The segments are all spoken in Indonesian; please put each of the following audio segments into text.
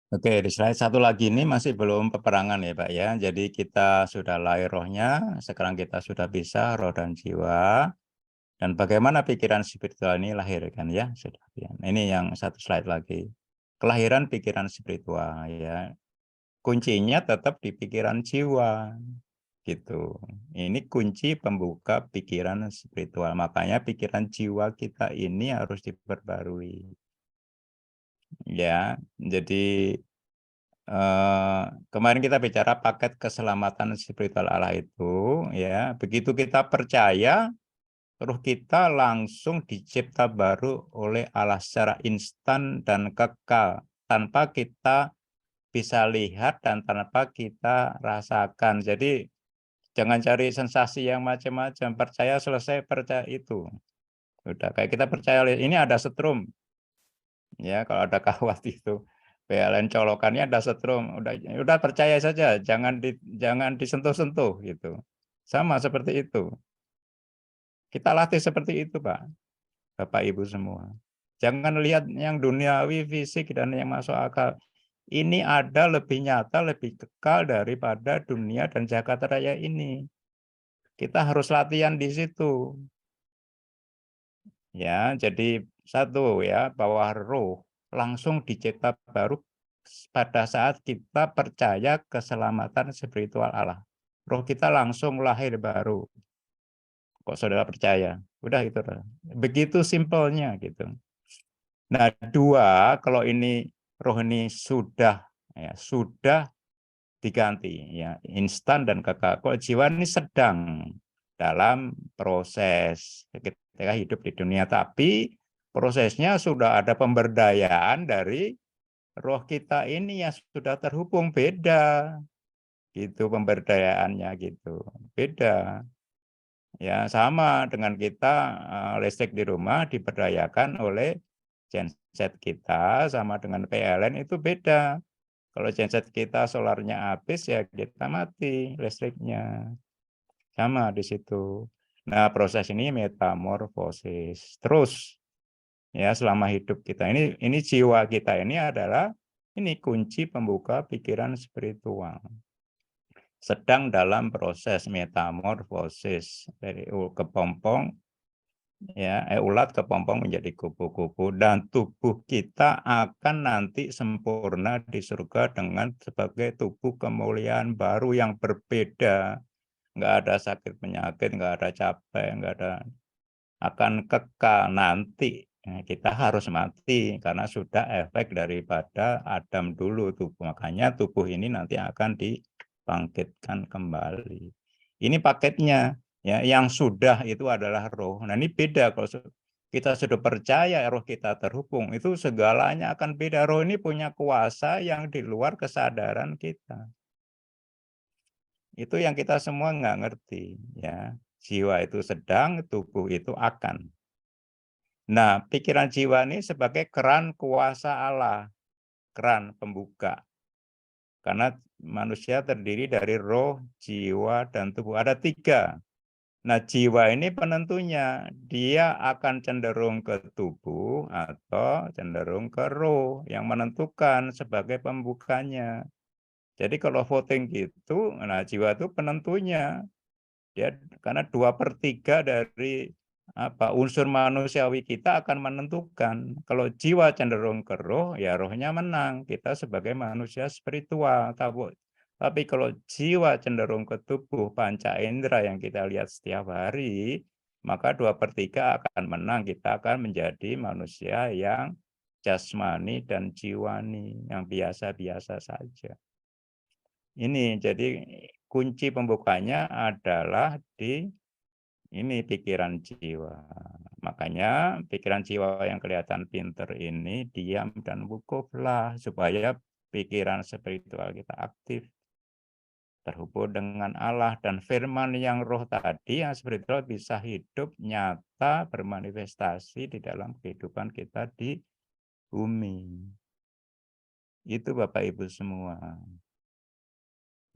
Oke, di slide satu lagi ini masih belum peperangan ya Pak ya. Jadi kita sudah lahir rohnya, sekarang kita sudah bisa roh dan jiwa. Dan bagaimana pikiran spiritual ini lahir kan ya. Sudah. Ya. Ini yang satu slide lagi. Kelahiran pikiran spiritual ya. Kuncinya tetap di pikiran jiwa gitu. Ini kunci pembuka pikiran spiritual. Makanya pikiran jiwa kita ini harus diperbarui. Ya, jadi kemarin kita bicara paket keselamatan spiritual Allah itu, ya. Begitu kita percaya, roh kita langsung dicipta baru oleh Allah secara instan dan kekal, tanpa kita bisa lihat dan tanpa kita rasakan. Jadi jangan cari sensasi yang macam-macam. Percaya selesai percaya itu. Udah kayak kita percaya ini ada setrum, ya kalau ada kawat itu. PLN colokannya ada setrum, udah percaya saja, jangan disentuh-sentuh gitu. Sama seperti itu. Kita latih seperti itu, Pak. Bapak Ibu semua. Jangan lihat yang duniawi, fisik dan yang masuk akal. Ini ada lebih nyata, lebih kekal daripada dunia dan jagat raya ini. Kita harus latihan di situ. Ya, jadi satu ya, bahwa roh langsung dicipta baru pada saat kita percaya keselamatan spiritual Allah. Roh kita langsung lahir baru. Kok saudara percaya? Udah itu. Begitu simpelnya gitu. Nah, dua, kalau ini roh ini sudah ya, sudah diganti ya, instan dan kekal. Kalau jiwa ini sedang dalam proses ketika hidup di dunia, tapi prosesnya sudah ada pemberdayaan dari roh kita ini yang sudah terhubung, beda gitu pemberdayaannya gitu. Beda. Ya, sama dengan kita listrik di rumah diberdayakan oleh genset kita, sama dengan PLN itu beda. Kalau genset kita solarnya habis ya kita mati listriknya. Sama di situ. Nah, proses ini metamorfosis terus ya selama hidup kita. Ini jiwa kita ini adalah ini kunci pembuka pikiran spiritual. Sedang dalam proses metamorfosis dari kepompong ya, ulat kepompong menjadi kupu-kupu, dan tubuh kita akan nanti sempurna di surga dengan sebagai tubuh kemuliaan baru yang berbeda. Nggak ada sakit penyakit, nggak ada capek, nggak ada, akan kekal nanti. Nah, kita harus mati karena sudah efek daripada Adam dulu tubuh. Makanya tubuh ini nanti akan dibangkitkan kembali. Ini paketnya. Ya, yang sudah itu adalah roh. Nah, ini beda kalau kita sudah percaya roh kita terhubung, itu segalanya akan beda. Roh ini punya kuasa yang di luar kesadaran kita. Itu yang kita semua nggak ngerti, ya. Jiwa itu sedang, tubuh itu akan. Nah, pikiran jiwa ini sebagai keran kuasa Allah, keran pembuka. Karena manusia terdiri dari roh, jiwa, dan tubuh. Ada tiga. Nah, jiwa ini penentunya, dia akan cenderung ke tubuh atau cenderung ke roh yang menentukan sebagai pembukanya. Jadi kalau voting gitu, nah jiwa itu penentunya. Dia karena 2/3 dari unsur manusiawi kita akan menentukan. Kalau jiwa cenderung ke roh, ya rohnya menang. Kita sebagai manusia spiritual. Tapi kalau jiwa cenderung ke tubuh panca indera yang kita lihat setiap hari, maka 2/3 akan menang. Kita akan menjadi manusia yang jasmani dan jiwani, yang biasa-biasa saja. Ini jadi kunci pembukanya adalah di ini pikiran jiwa. Makanya pikiran jiwa yang kelihatan pinter ini diam dan wukuflah supaya pikiran spiritual kita aktif, terhubung dengan Allah, dan firman yang roh tadi yang spiritual bisa hidup nyata bermanifestasi di dalam kehidupan kita di bumi. Itu Bapak Ibu semua.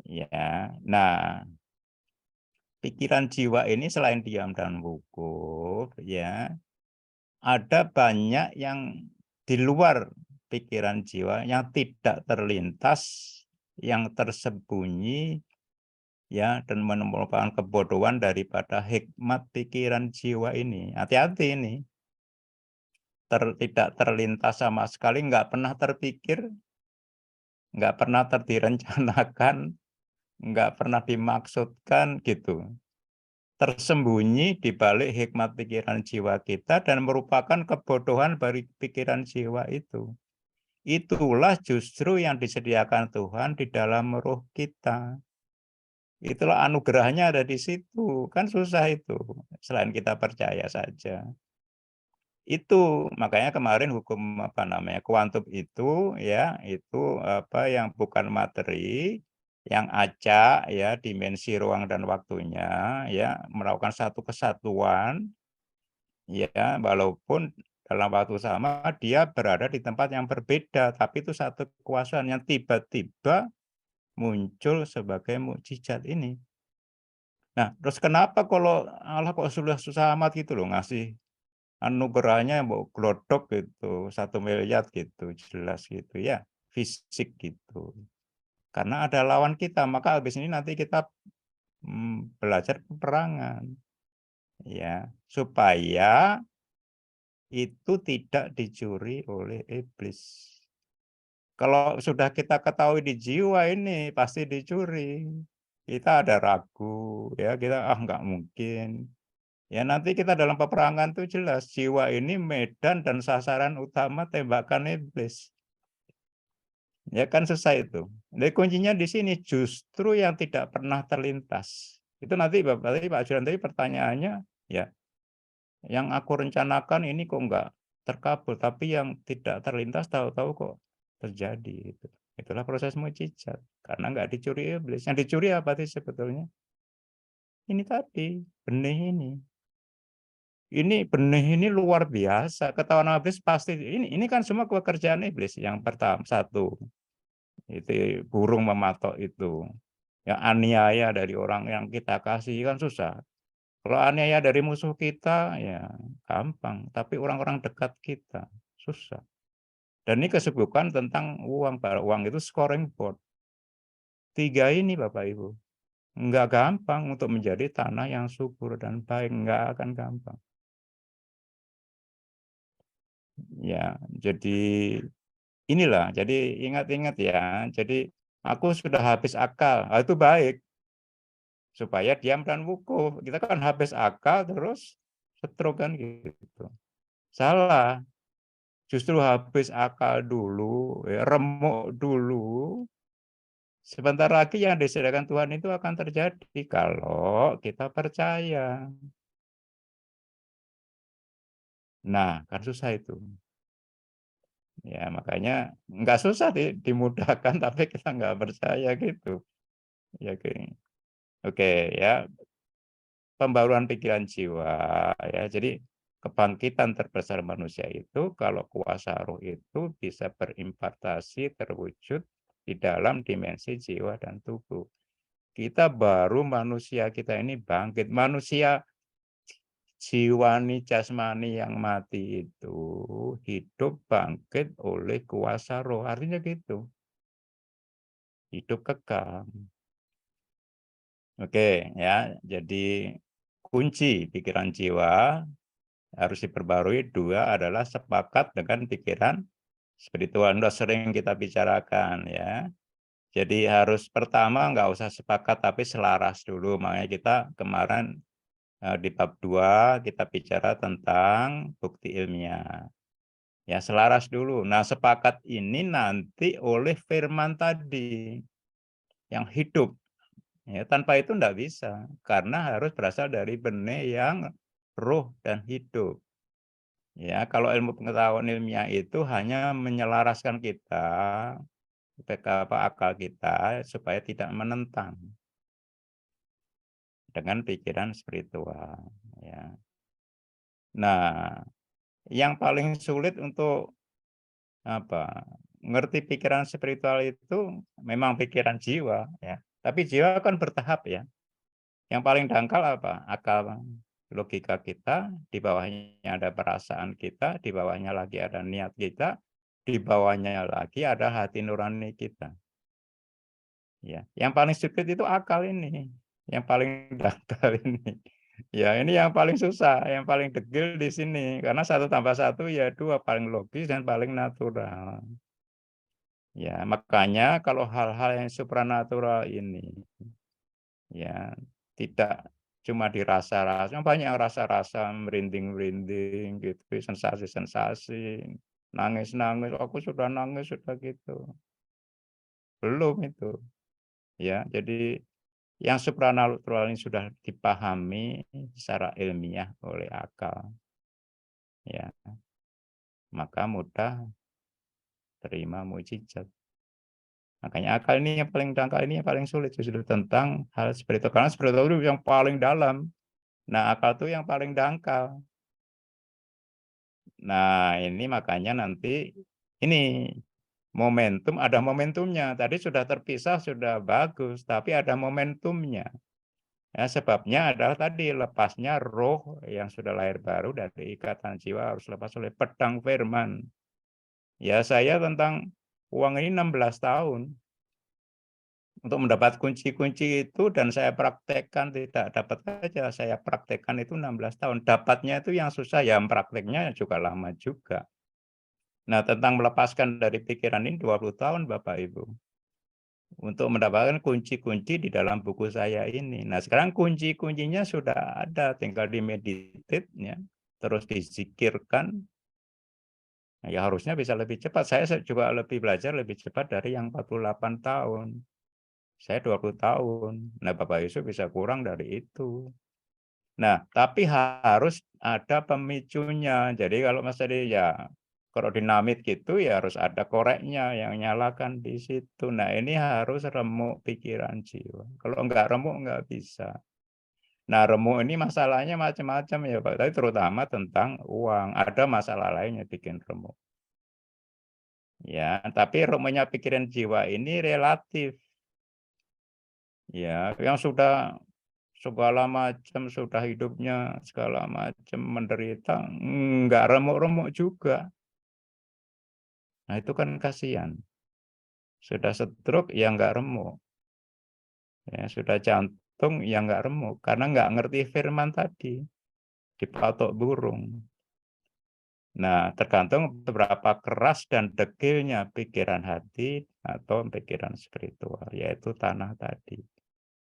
Ya. Nah, pikiran jiwa ini selain diam dan wukuf, ya, ada banyak yang di luar pikiran jiwa yang tidak terlintas, yang tersembunyi, ya, dan merupakan kebodohan daripada hikmat pikiran jiwa ini. Hati-hati ini, tidak terlintas sama sekali, nggak pernah terpikir, nggak pernah direncanakan, nggak pernah dimaksudkan, gitu. Tersembunyi di balik hikmat pikiran jiwa kita dan merupakan kebodohan dari pikiran jiwa itu. Itulah justru yang disediakan Tuhan di dalam roh kita. Itulah anugerahnya ada di situ, kan susah itu, selain kita percaya saja. Itu, makanya kemarin hukum, apa namanya, kuantum itu, ya, itu, yang bukan materi, yang acak, ya, dimensi ruang dan waktunya, ya, melakukan satu kesatuan, ya, walaupun dalam waktu sama dia berada di tempat yang berbeda, tapi itu satu kekuasaan yang tiba-tiba muncul sebagai mukjizat ini. Nah, terus kenapa kalau Allah kok sudah susah amat gitu loh ngasih anugerahnya mau glodok gitu, 1 miliar gitu, jelas gitu ya, fisik gitu. Karena ada lawan kita, maka habis ini nanti kita, belajar peperangan, ya, supaya itu tidak dicuri oleh iblis. Kalau sudah kita ketahui di jiwa ini pasti dicuri, kita ada ragu, ya, kita, "Ah, nggak mungkin." Ya nanti kita dalam peperangan tuh jelas, jiwa ini medan dan sasaran utama tembakan iblis. Ya kan susah itu. Jadi kuncinya di sini justru yang tidak pernah terlintas. Itu nanti tadi Pak Juran tadi pertanyaannya, ya, yang aku rencanakan ini kok nggak terkabul, tapi yang tidak terlintas tahu-tahu kok terjadi itu. Itulah proses mukjizat, karena nggak dicuri iblis. Yang dicuri apa sih sebetulnya? Ini tadi, benih ini. Ini benih ini luar biasa, ketahuan iblis pasti ini kan semua pekerjaan iblis. Yang pertama, satu, itu burung mematok itu, yang aniaya dari orang yang kita kasih kan susah. Kalau aniaya dari musuh kita ya gampang, tapi orang-orang dekat kita susah. Dan ini kesibukan tentang uang, Pak. Uang itu scoring board. 3 ini Bapak Ibu, enggak gampang untuk menjadi tanah yang subur dan baik, enggak akan gampang. Ya, jadi inilah, jadi ingat-ingat ya, jadi aku sudah habis akal, itu baik, supaya diam dan wukuf. Kita kan habis akal terus stroke kan gitu. Salah, justru habis akal dulu, ya, remuk dulu, sebentar lagi yang disediakan Tuhan itu akan terjadi kalau kita percaya. Nah, kan susah itu. Ya makanya nggak susah dimudahkan tapi kita nggak percaya gitu. Ya, oke. Oke, ya, pembaruan pikiran jiwa, ya. Jadi kebangkitan terbesar manusia itu kalau kuasa roh itu bisa berimpartasi terwujud di dalam dimensi jiwa dan tubuh. Kita baru manusia kita ini bangkit. Manusia jiwani jasmani yang mati itu hidup bangkit oleh kuasa roh. Artinya gitu, hidup kekal. Oke, ya. Jadi kunci pikiran jiwa harus diperbarui. 2 adalah sepakat dengan pikiran spiritual. Udah sering kita bicarakan ya. Jadi harus pertama nggak usah sepakat tapi selaras dulu. Makanya kita kemarin di bab 2 kita bicara tentang bukti ilmiah. Ya selaras dulu. Nah sepakat ini nanti oleh firman tadi yang hidup. Ya, tanpa itu enggak bisa, karena harus berasal dari benih yang roh dan hidup. Ya, kalau ilmu pengetahuan ilmiah itu hanya menyelaraskan kita, akal kita supaya tidak menentang dengan pikiran spiritual, ya. Nah, yang paling sulit untuk apa, ngerti pikiran spiritual itu memang pikiran jiwa, ya. Tapi jiwa kan bertahap ya. Yang paling dangkal apa? Akal, logika kita, di bawahnya ada perasaan kita, di bawahnya lagi ada niat kita, di bawahnya lagi ada hati nurani kita. Ya, yang paling sulit itu akal ini, yang paling dangkal ini. Ya, ini yang paling susah, yang paling degil di sini, karena 1+1 ya 2, paling logis dan paling natural. Ya, makanya kalau hal-hal yang supranatural ini, ya tidak cuma dirasa-rasa, banyak yang rasa-rasa, merinding-merinding gitu, sensasi-sensasi, nangis-nangis, "Aku sudah nangis, sudah," gitu. Belum itu, ya. Jadi yang supranatural ini sudah dipahami secara ilmiah oleh akal, ya, maka mudah terima mukjizat. Makanya akal ini yang paling dangkal, ini yang paling sulit justru tentang hal spiritual, karena spiritual itu yang paling dalam. Nah, akal itu yang paling dangkal. Nah, ini makanya nanti ini momentum, ada momentumnya. Tadi sudah terpisah, sudah bagus, tapi ada momentumnya. Ya, sebabnya adalah tadi lepasnya roh yang sudah lahir baru dari ikatan jiwa harus lepas oleh pedang firman. Ya, saya tentang uang ini 16 tahun untuk mendapat kunci-kunci itu, dan saya praktekkan, tidak dapat saja, saya praktekkan itu 16 tahun. Dapatnya itu yang susah, ya prakteknya juga lama juga. Nah, tentang melepaskan dari pikiran ini 20 tahun Bapak Ibu. Untuk mendapatkan kunci-kunci di dalam buku saya ini. Nah, sekarang kunci-kuncinya sudah ada, tinggal dimeditate ya, terus dizikirkan, ya harusnya bisa lebih cepat. Saya juga lebih belajar lebih cepat dari yang 48 tahun. Saya 20 tahun. Nah, Bapak Yusuf bisa kurang dari itu. Nah, tapi harus ada pemicunya. Jadi kalau Mas tadi ya, kalau dinamit gitu ya harus ada koreknya yang nyalakan di situ. Nah, ini harus remuk pikiran jiwa. Kalau enggak remuk enggak bisa. Nah, remuk ini masalahnya macam-macam ya Pak, tapi terutama tentang uang. Ada masalah lain yang bikin remuk. Ya, tapi remuknya pikiran jiwa ini relatif. Ya, yang sudah segala macam, sudah hidupnya segala macam menderita, enggak remuk-remuk juga. Nah, itu kan kasihan. Sudah stroke ya enggak remuk, ya sudah jantung ya enggak remuk, karena enggak ngerti firman tadi, dipatok burung. Nah, tergantung seberapa keras dan degilnya pikiran hati atau pikiran spiritual, yaitu tanah tadi.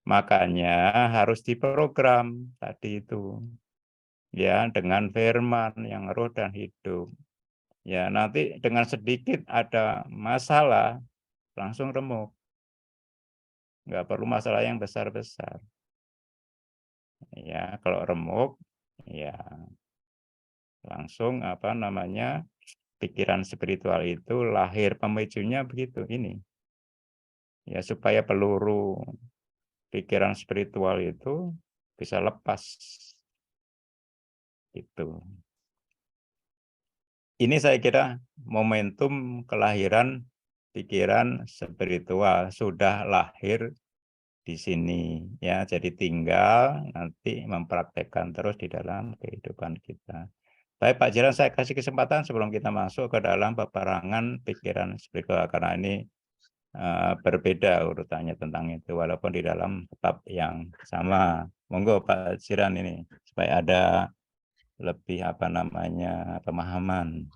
Makanya harus diprogram tadi itu. Ya, dengan firman yang roh dan hidup. Ya, nanti dengan sedikit ada masalah, langsung remuk. Nggak perlu masalah yang besar-besar. Ya, kalau remuk, ya langsung apa namanya, pikiran spiritual itu lahir pemicunya begitu, ini. Ya, supaya peluru pikiran spiritual itu bisa lepas. Itu. Ini saya kira momentum kelahiran pikiran spiritual sudah lahir di sini ya. Jadi tinggal nanti mempraktekkan terus di dalam kehidupan kita. Baik Pak Jiran, saya kasih kesempatan sebelum kita masuk ke dalam peperangan pikiran spiritual, karena ini berbeda urutannya tentang itu walaupun di dalam bab yang sama. Monggo Pak Jiran ini supaya ada lebih apa namanya pemahaman.